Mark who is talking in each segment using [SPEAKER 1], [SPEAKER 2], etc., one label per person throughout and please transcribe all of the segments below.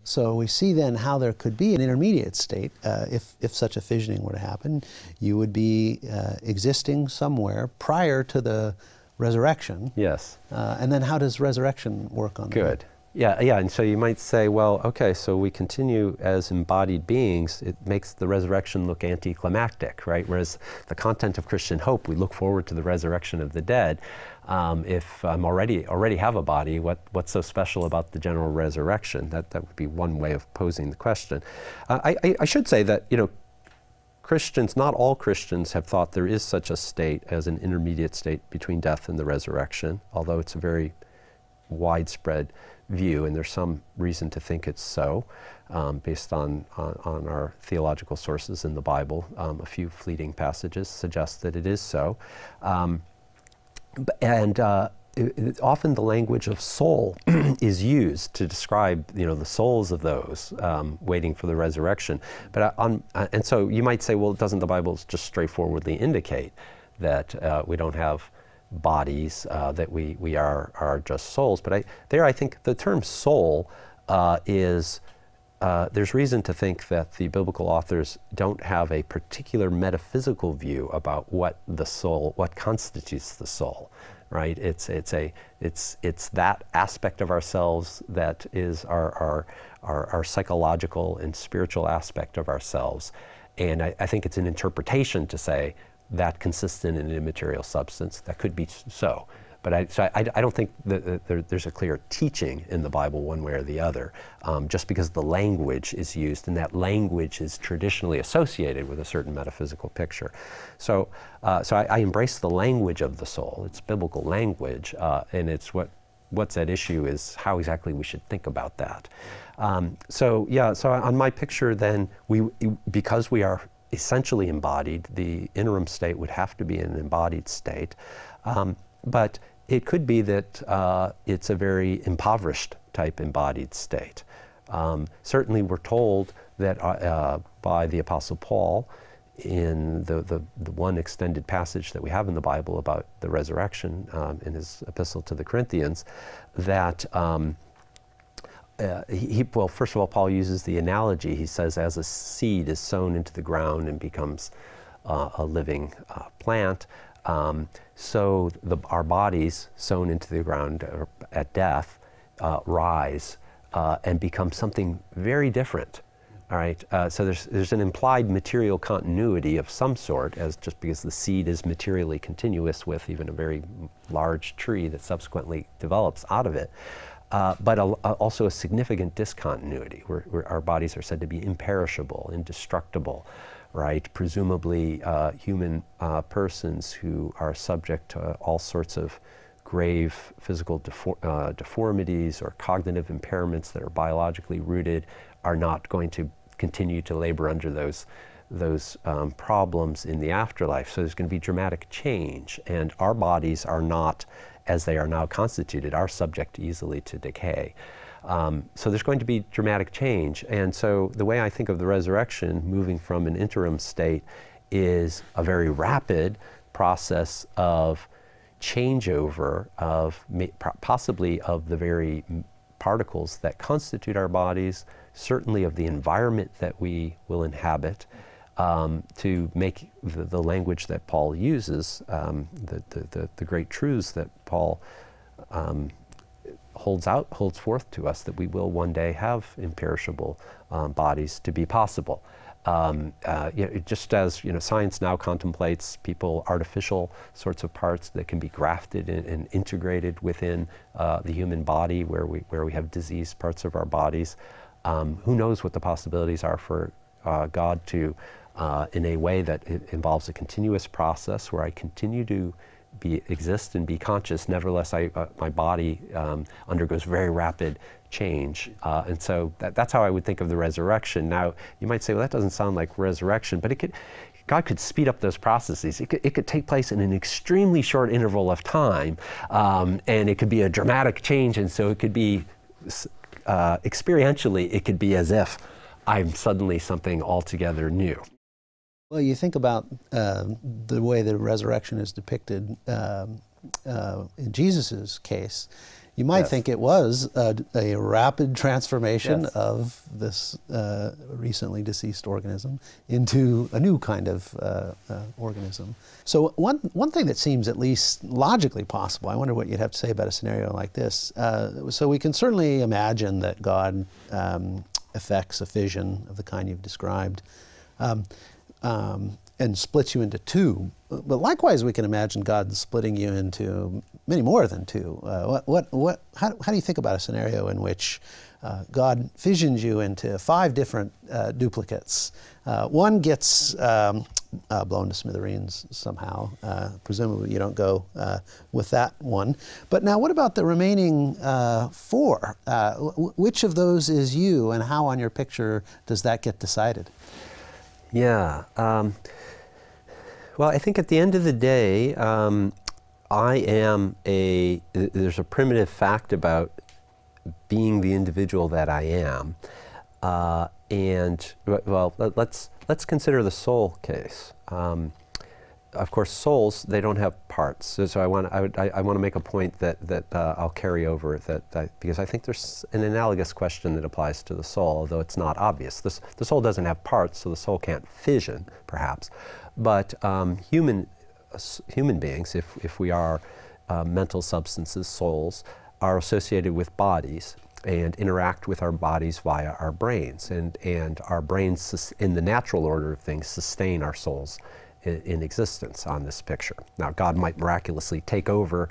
[SPEAKER 1] So we see then how there could be an intermediate state. If such a fissioning were to happen, you would be existing somewhere prior to the resurrection.
[SPEAKER 2] Yes.
[SPEAKER 1] And then how does resurrection work on that?
[SPEAKER 2] Good. Yeah, yeah, and so you might say, well, okay, so we continue as embodied beings. It makes the resurrection look anticlimactic, right? Whereas the content of Christian hope, we look forward to the resurrection of the dead. If I'm already have a body, what's so special about the general resurrection? That would be one way of posing the question. I should say that, you know, Christians, not all Christians have thought there is such a state as an intermediate state between death and the resurrection, although it's a very widespread view, and there's some reason to think it's so, based on our theological sources in the Bible. A few fleeting passages suggest that it is so. Often the language of soul is used to describe, you know, the souls of those waiting for the resurrection. But and so you might say, well, doesn't the Bible just straightforwardly indicate that we don't have bodies, that we are just souls? But I think the term soul is, there's reason to think that the biblical authors don't have a particular metaphysical view about what the soul, what constitutes the soul, right? It's that aspect of ourselves that is our psychological and spiritual aspect of ourselves. And I think it's an interpretation to say that consists in an immaterial substance. That could be so. But I don't think that there's a clear teaching in the Bible one way or the other, just because the language is used, and that language is traditionally associated with a certain metaphysical picture. So I embrace the language of the soul. It's biblical language, and it's what's at issue is how exactly we should think about that. So on my picture then, because we are essentially embodied, the interim state would have to be an embodied state. But it could be that it's a very impoverished type embodied state. Certainly we're told that by the Apostle Paul in the one extended passage that we have in the Bible about the resurrection, in his epistle to the Corinthians, that well, first of all, Paul uses the analogy. He says, as a seed is sown into the ground and becomes a living plant, so our bodies sown into the ground at death rise and become something very different. All right, so there's an implied material continuity of some sort, as just because the seed is materially continuous with even a very large tree that subsequently develops out of it. But also a significant discontinuity, where our bodies are said to be imperishable, indestructible, right? Presumably human persons who are subject to all sorts of grave physical deformities or cognitive impairments that are biologically rooted are not going to continue to labor under those problems in the afterlife. So there's going to be dramatic change, and our bodies are not, as they are now constituted, are subject easily to decay. So there's going to be dramatic change. And so the way I think of the resurrection, moving from an interim state, is a very rapid process of changeover of possibly of the very particles that constitute our bodies, certainly of the environment that we will inhabit, to make the language that Paul uses, the great truths that Paul holds forth to us, that we will one day have imperishable bodies to be possible. Just as science now contemplates artificial sorts of parts that can be grafted and integrated within the human body, where we have diseased parts of our bodies. Who knows what the possibilities are for God to, in a way that it involves a continuous process where I continue to exist and be conscious, nevertheless my body undergoes very rapid change. And so that's how I would think of the resurrection. Now, you might say, well, that doesn't sound like resurrection, but God could speed up those processes. It could take place in an extremely short interval of time, and it could be a dramatic change, and so it could be, experientially, it could be as if I'm suddenly something altogether new.
[SPEAKER 1] Well, you think about the way the resurrection is depicted in Jesus' case. You might
[SPEAKER 2] Yes.
[SPEAKER 1] think it was a rapid transformation
[SPEAKER 2] Yes.
[SPEAKER 1] of this recently deceased organism into a new kind of organism. So one thing that seems at least logically possible, I wonder what you'd have to say about a scenario like this. So we can certainly imagine that God effects a fission of the kind you've described. And splits you into two. But likewise, we can imagine God splitting you into many more than two. How do you think about a scenario in which God fissions you into 5 different duplicates? One gets blown to smithereens somehow. Presumably you don't go with that one. But now what about the remaining 4? Which of those is you, and how on your picture does that get decided?
[SPEAKER 2] Yeah. Well, I think at the end of the day, there's a primitive fact about being the individual that I am. Well, let's consider the soul case. Of course, souls, they don't have parts. So I want to make a point that I'll carry over, because I think there's an analogous question that applies to the soul, although it's not obvious. The soul doesn't have parts, so the soul can't fission, perhaps. But human beings, if we are mental substances, souls, are associated with bodies and interact with our bodies via our brains. And our brains, in the natural order of things, sustain our souls in existence on this picture. Now, God might miraculously take over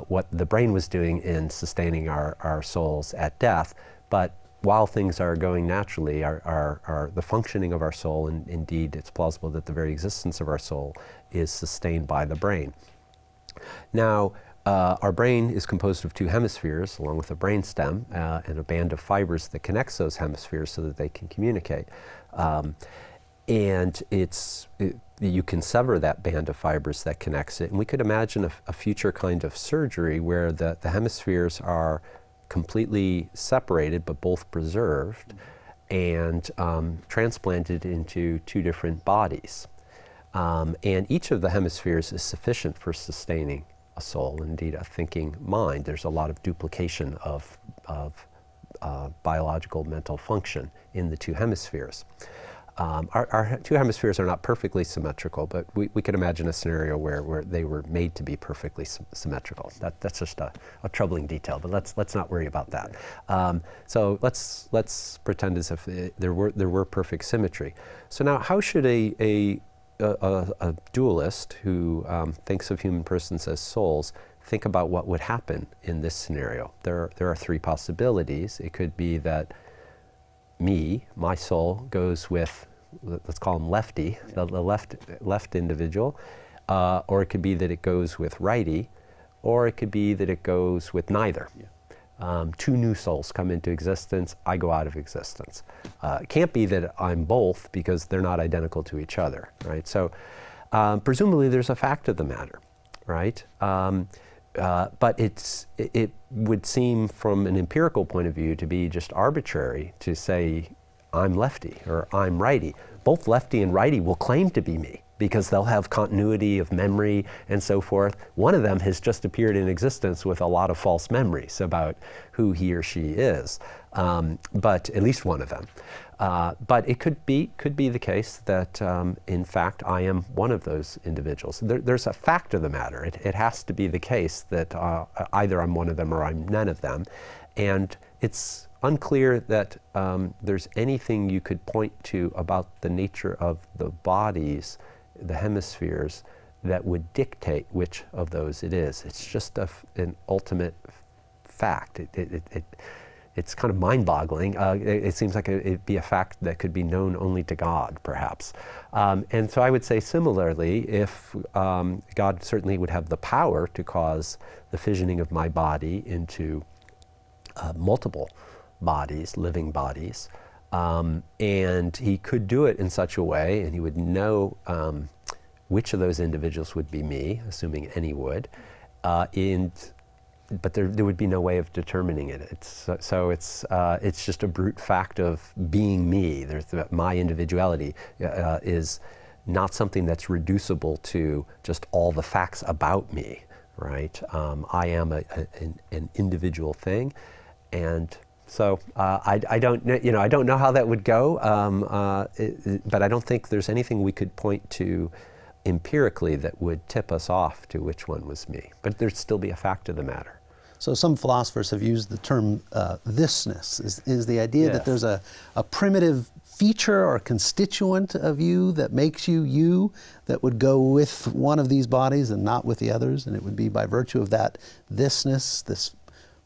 [SPEAKER 2] what the brain was doing in sustaining our souls at death, but while things are going naturally, the functioning of our soul, and indeed it's plausible that the very existence of our soul is sustained by the brain. Now, our brain is composed of 2 hemispheres, along with a brain stem and a band of fibers that connects those hemispheres so that they can communicate. And you can sever that band of fibers that connects it. And we could imagine a future kind of surgery where the hemispheres are completely separated but both preserved and transplanted into 2 different bodies. And each of the hemispheres is sufficient for sustaining a soul, indeed a thinking mind. There's a lot of duplication of biological mental function in the 2 hemispheres. Our 2 hemispheres are not perfectly symmetrical, but we could imagine a scenario where they were made to be perfectly symmetrical. That's just a troubling detail, but let's not worry about that. So let's pretend as if there were perfect symmetry. So now, how should a dualist who thinks of human persons as souls think about what would happen in this scenario? There are 3 possibilities. It could be that my soul goes with, let's call him Lefty, the left individual, or it could be that it goes with Righty, or it could be that it goes with neither. Yeah. 2 new souls come into existence, I go out of existence. It can't be that I'm both, because they're not identical to each other, right? So presumably there's a fact of the matter, right? But it would seem from an empirical point of view to be just arbitrary to say I'm Lefty or I'm Righty. Both Lefty and Righty will claim to be me because they'll have continuity of memory and so forth. One of them has just appeared in existence with a lot of false memories about who he or she is, but at least one of them. But it could be the case that, in fact, I am one of those individuals. There's a fact of the matter. It has to be the case that either I'm one of them or I'm none of them. And it's unclear that there's anything you could point to about the nature of the bodies, the hemispheres, that would dictate which of those it is. It's just an ultimate fact. It's kind of mind-boggling. It seems like it'd be a fact that could be known only to God, perhaps. And so I would say similarly, if God certainly would have the power to cause the fissioning of my body into multiple bodies, living bodies, and he could do it in such a way, and he would know which of those individuals would be me, assuming any would, but there would be no way of determining it. It's just a brute fact of being me. My individuality is not something that's reducible to just all the facts about me, right? I am an individual thing, and so I don't I don't know how that would go, but I don't think there's anything we could point to empirically that would tip us off to which one was me. But there'd still be a fact of the matter.
[SPEAKER 1] So some philosophers have used the term thisness, is the idea
[SPEAKER 2] Yes.
[SPEAKER 1] that there's a primitive feature or constituent of you that makes you you, that would go with one of these bodies and not with the others, and it would be by virtue of that thisness, this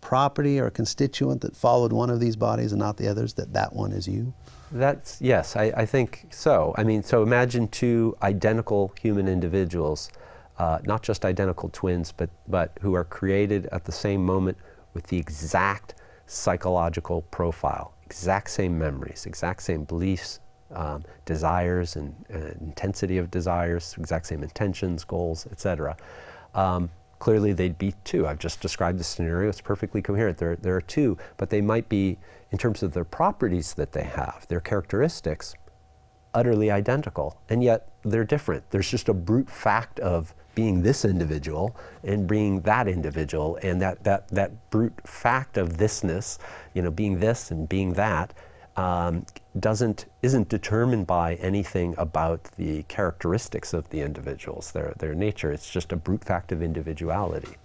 [SPEAKER 1] property or constituent that followed one of these bodies and not the others, that one is you?
[SPEAKER 2] That's, yes, I think so. I mean, so imagine two identical human individuals, not just identical twins, but who are created at the same moment with the exact psychological profile, exact same memories, exact same beliefs, desires and intensity of desires, exact same intentions, goals, etc. Clearly they'd be two. I've just described the scenario. It's perfectly coherent. There are two, but they might be, in terms of their properties that they have, their characteristics, utterly identical, and yet they're different. There's just a brute fact of being this individual and being that individual, and that brute fact of thisness, being this and being that, isn't determined by anything about the characteristics of the individuals, their nature. It's just a brute fact of individuality.